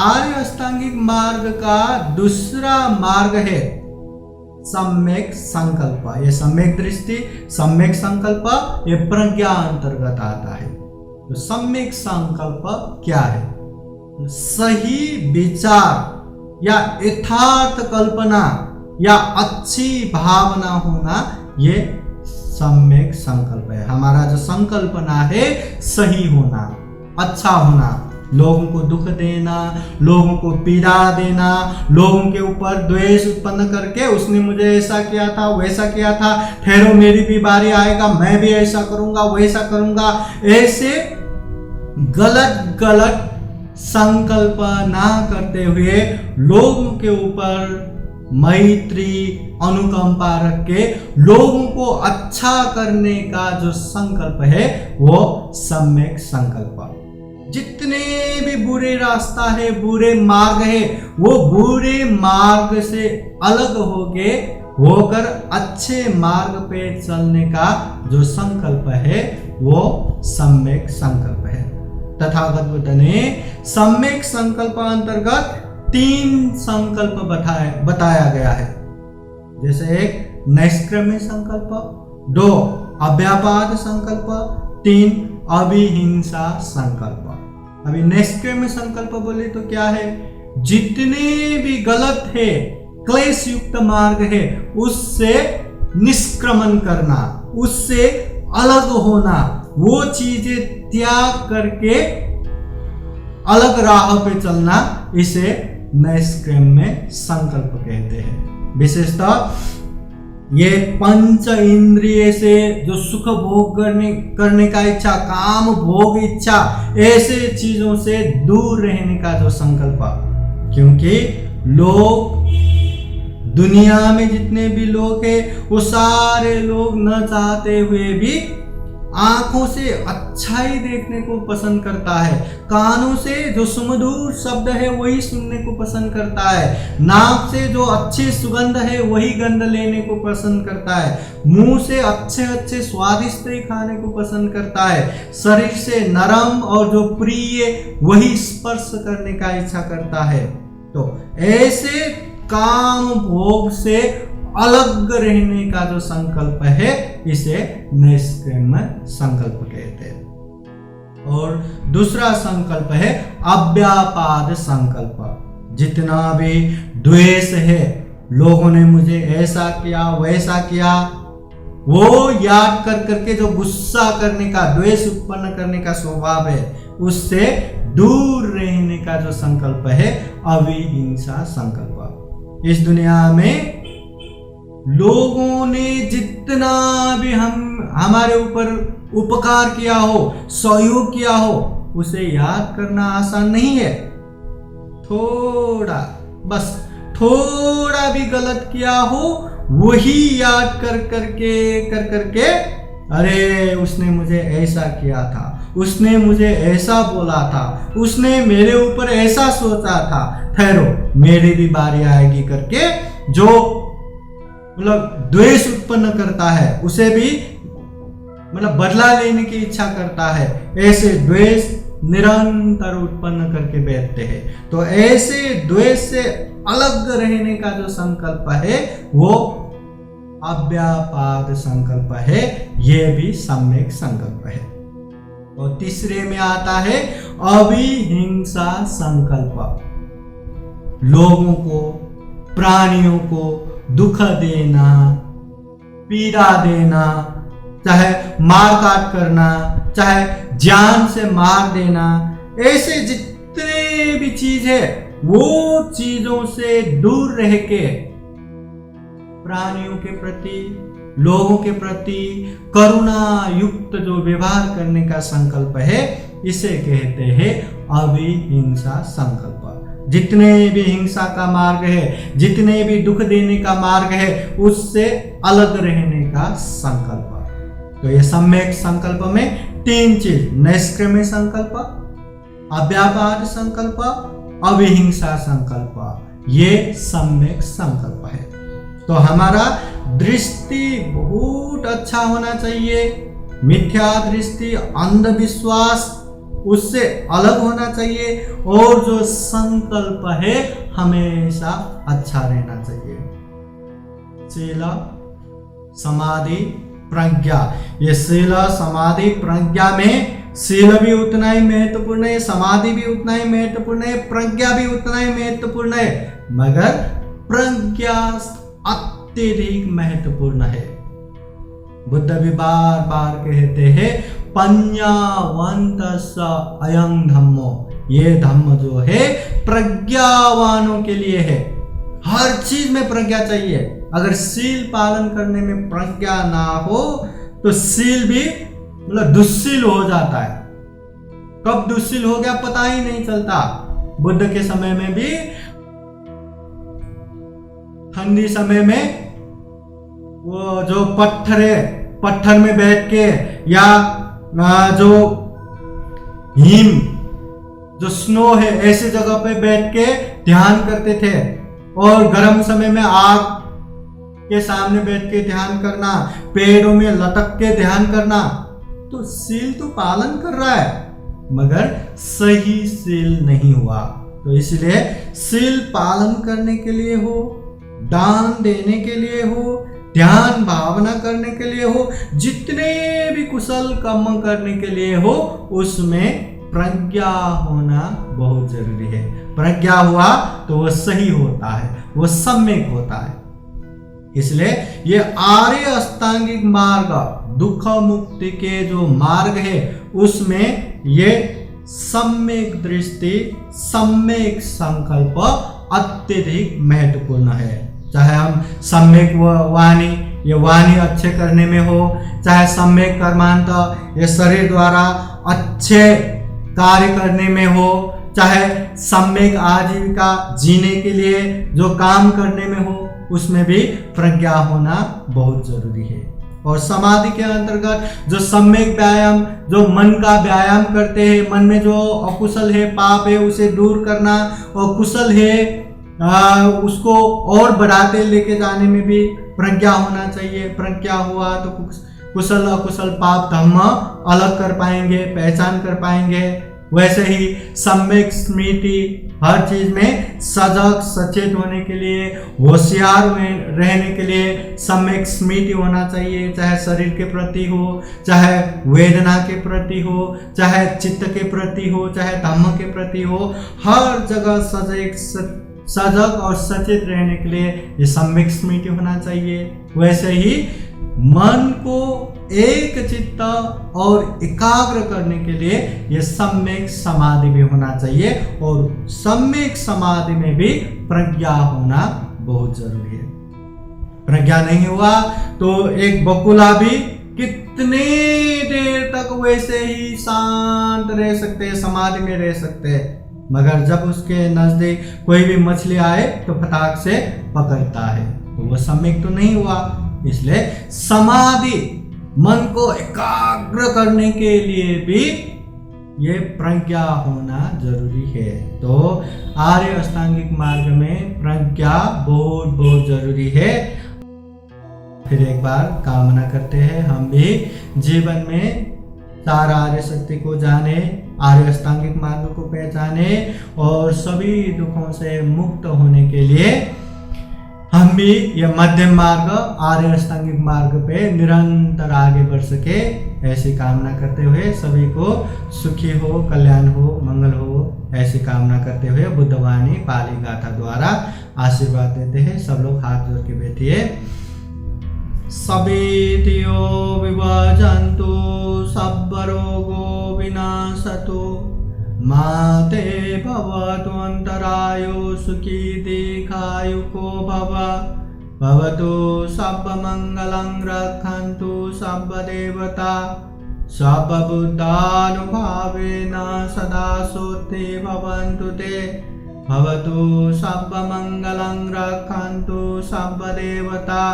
आर्य अष्टांगिक मार्ग का दूसरा मार्ग है सम्यक संकल्प। ये सम्यक दृष्टि, सम्यक संकल्प ये प्रज्ञा अंतर्गत आता है। तो सम्यक संकल्प क्या है? सही विचार या यथार्थ कल्पना या अच्छी भावना होना, ये सम्यक संकल्प है। हमारा जो संकल्पना है सही होना, अच्छा होना, लोगों को दुख देना, लोगों को पीड़ा देना, लोगों के ऊपर द्वेष उत्पन्न करके उसने मुझे ऐसा किया था, वैसा किया था, ठहरो मेरी भी बारी आएगा, मैं भी ऐसा करूंगा, वैसा करूंगा, ऐसे गलत गलत संकल्प ना करते हुए लोगों के ऊपर मैत्री अनुकंपा रख के लोगों को अच्छा करने का जो संकल्प है वो सम्यक संकल्प। जितने भी बुरे रास्ता है, बुरे मार्ग है, वो बुरे मार्ग से अलग होकर अच्छे मार्ग पे चलने का जो संकल्प है वो सम्यक संकल्प है। तथागत बुद्ध ने सम्यक संकल्प अंतर्गत 3 संकल्प बताया गया है। जैसे एक नैष्क्रम्य संकल्प, 2 अव्यापाद संकल्प, 3 अविहिंसा संकल्प। अभी नैष्क्रम्य संकल्प बोले तो क्या है? जितने भी गलत है, क्लेश युक्त मार्ग है, उससे निष्क्रमण करना, उससे अलग होना, वो चीजें त्याग करके अलग राह पे चलना, इसे नैष्क्रम्य संकल्प कहते हैं। विशेषतः ये पंच इंद्रिय से जो सुख भोग करने का इच्छा, काम भोग इच्छा, ऐसे चीजों से दूर रहने का जो संकल्प। क्योंकि लोग, दुनिया में जितने भी लोग हैं वो सारे लोग न चाहते हुए भी आंखों से अच्छाई देखने को पसंद करता है, कानों से जो सुमधुर शब्द है वही सुनने को पसंद करता है, नाक से जो अच्छी सुगंध है वही गंध लेने को पसंद करता है, मुंह से अच्छे अच्छे स्वादिष्ट ही खाने को पसंद करता है, शरीर से नरम और जो प्रिय वही स्पर्श करने का इच्छा करता है। तो ऐसे काम भोग से अलग रहने का जो संकल्प है इसे नैष्क्रम्य संकल्प कहते हैं। और दूसरा संकल्प है अव्यापाद संकल्प। जितना भी द्वेष है, लोगों ने मुझे ऐसा किया, वैसा किया, वो याद कर करके जो गुस्सा करने का, द्वेष उत्पन्न करने का स्वभाव है, उससे दूर रहने का जो संकल्प है अविहिंसा संकल्प। इस दुनिया में लोगों ने जितना भी हमारे ऊपर उपकार किया हो, सहयोग किया हो, उसे याद करना आसान नहीं है। बस थोड़ा भी गलत किया हो वही याद कर करके अरे उसने मुझे ऐसा किया था, उसने मुझे ऐसा बोला था, उसने मेरे ऊपर ऐसा सोचा था, ठहरो मेरी भी बारी आएगी करके जो मतलब द्वेष उत्पन्न करता है, उसे भी मतलब बदला लेने की इच्छा करता है, ऐसे द्वेष निरंतर उत्पन्न करके बैठते हैं। तो ऐसे द्वेष से अलग रहने का जो संकल्प है वो अव्यापाद संकल्प है, ये भी सम्यक संकल्प है। और तीसरे में आता है अविहिंसा संकल्प। लोगों को, प्राणियों को दुख देना, पीड़ा देना, चाहे मार काट करना, चाहे जान से मार देना, ऐसे जितने भी चीज है वो चीजों से दूर रह के प्राणियों के प्रति, लोगों के प्रति करुणा युक्त जो व्यवहार करने का संकल्प है, इसे कहते हैं अविहिंसा संकल्प। जितने भी हिंसा का मार्ग है, जितने भी दुख देने का मार्ग है, उससे अलग रहने का संकल्प। तो ये सम्यक संकल्प में 3 चीज, नैष्क्रम्य संकल्प, अव्यापाद संकल्प, अविहिंसा संकल्प, ये सम्यक संकल्प है। तो हमारा दृष्टि बहुत अच्छा होना चाहिए। मिथ्या दृष्टि, अंधविश्वास उससे अलग होना चाहिए, और जो संकल्प है हमेशा अच्छा रहना चाहिए। शील समाधि प्रज्ञा, ये शील समाधि प्रज्ञा में शील भी उतना ही महत्वपूर्ण है, समाधि भी उतना ही महत्वपूर्ण है, प्रज्ञा भी उतना ही महत्वपूर्ण है, मगर प्रज्ञा अत्यधिक महत्वपूर्ण है। बुद्ध भी बार बार कहते हैं पඤ्ඤावन्तस्य अयं धम्मो, ये धम्म जो है प्रज्ञावानों के लिए है। हर चीज में प्रज्ञा चाहिए। अगर शील पालन करने में प्रज्ञा ना हो तो शील भी मतलब दुश्शील हो जाता है। कब दुश्शील हो गया पता ही नहीं चलता। बुद्ध के समय में भी ठंडी समय में वो जो पत्थर है, पत्थर में बैठ के या जो हिम जो स्नो है ऐसी जगह पे बैठ के ध्यान करते थे, और गर्म समय में आग के सामने बैठ के ध्यान करना, पेड़ों में लटक के ध्यान करना। तो शील तो पालन कर रहा है मगर सही शील नहीं हुआ। तो इसलिए शील पालन करने के लिए हो, दान देने के लिए हो, ध्यान भावना करने के लिए हो, जितने भी कुशल कर्म करने के लिए हो, उसमें प्रज्ञा होना बहुत जरूरी है। प्रज्ञा हुआ तो वह सही होता है, वह सम्यक होता है। इसलिए ये आर्य अष्टांगिक मार्ग, दुख मुक्ति के जो मार्ग है उसमें ये सम्यक दृष्टि, सम्यक संकल्प अत्यधिक महत्वपूर्ण है। चाहे हम सम्यक वाणी, ये वाणी अच्छे करने में हो, चाहे सम्यक कर्मांत, ये शरीर द्वारा अच्छे कार्य करने में हो, चाहे सम्यक आजीविका जीने के लिए जो काम करने में हो, उसमें भी प्रज्ञा होना बहुत जरूरी है। और समाधि के अंतर्गत जो सम्यक व्यायाम, जो मन का व्यायाम करते हैं, मन में जो अकुशल है, पाप है, उसे दूर करना, और कुशल है उसको और बढ़ाते लेके जाने में भी प्रज्ञा होना चाहिए। प्रज्ञा हुआ तो कुशल अकुशल पाप धर्म अलग कर पाएंगे, पहचान कर पाएंगे। वैसे ही सम्यक स्मृति, हर चीज में सजग सचेत होने के लिए, होशियार रहने के लिए सम्यक स्मृति होना चाहिए। चाहे शरीर के प्रति हो, चाहे वेदना के प्रति हो, चाहे चित्त के प्रति हो, चाहे धम्म के प्रति हो, हर जगह सजग और सचेत रहने के लिए ये सम्यक स्मृति होना चाहिए। वैसे ही मन को एक चित्त और एकाग्र करने के लिए ये सम्यक समाधि भी होना चाहिए, और सम्यक समाधि में भी प्रज्ञा होना बहुत जरूरी है। प्रज्ञा नहीं हुआ तो एक बकुला भी कितने देर तक वैसे ही शांत रह सकते हैं, समाधि में रह सकते हैं, मगर जब उसके नजदीक कोई भी मछली आए तो फटाक से पकड़ता है, तो वो सम्यक तो नहीं हुआ। इसलिए समाधि, मन को एकाग्र करने के लिए भी ये प्रज्ञा होना जरूरी है। तो आर्य अष्टांगिक मार्ग में प्रज्ञा बहुत बहुत जरूरी है। फिर एक बार कामना करते हैं हम भी जीवन में सारा आर्य शक्ति को जाने, आर्य अष्टांगिक मार्ग को पहचाने, और सभी दुखों से मुक्त होने के लिए हम भी यह मध्यम मार्ग, आर्य अष्टांगिक मार्ग पे निरंतर आगे बढ़ सके, ऐसी कामना करते हुए सभी को सुखी हो, कल्याण हो, मंगल हो, ऐसी कामना करते हुए बुद्धवाणी पाली गाथा द्वारा आशीर्वाद देते हैं। सब लोग हाथ जोड़ के बैठिए। सवेतियो विभजन्तु सर्वरोगो विनाशतु, माते भवतु अन्तरायो सुखी दीर्घायुको भव, भवतु सर्वमङ्गलं रक्षन्तु सर्वदेवता, सर्वबुद्धानुभावेन सदा सोते भवन्तु ते, भवतु सर्वमङ्गलं रक्षन्तु सर्वदेवता,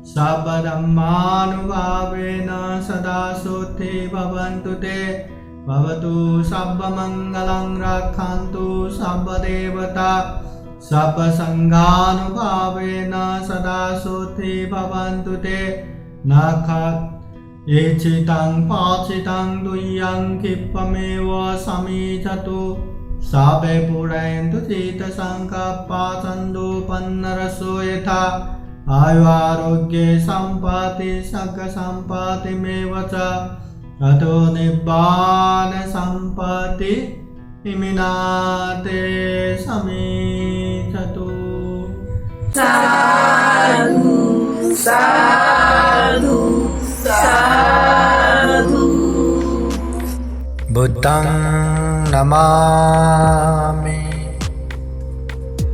सर्वधर्मानुभावेन सदा सोते भवन्तु ते, भवतु सर्वमङ्गलं रक्षन्तु सर्वदेवता, सर्वसङ्घानुभावेन सदा सोते भवन्तु ते, एचितं पाचितं तुय्यं क्षिप्रमेव समीचतु सापे पुरन्तु चित्तसङ्कल्पा सन्दोपन्नरसो यथा आयुरारोग्ये सम्पत्ति सर्गसम्पत्तिमेव च अतो निब्बानसम्पत्ति इमिनाते समीचतु। साधु साधु साधु। बुद्धं नमामि,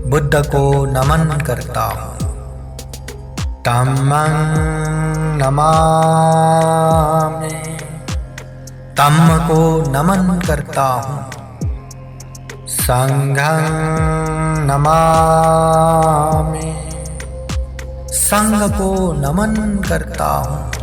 बुद्ध को नमन करता हूँ। धम्मं नमामि, धम्म को नमन करता हूँ। संघं नमामि, संघ को नमन करता हूँ।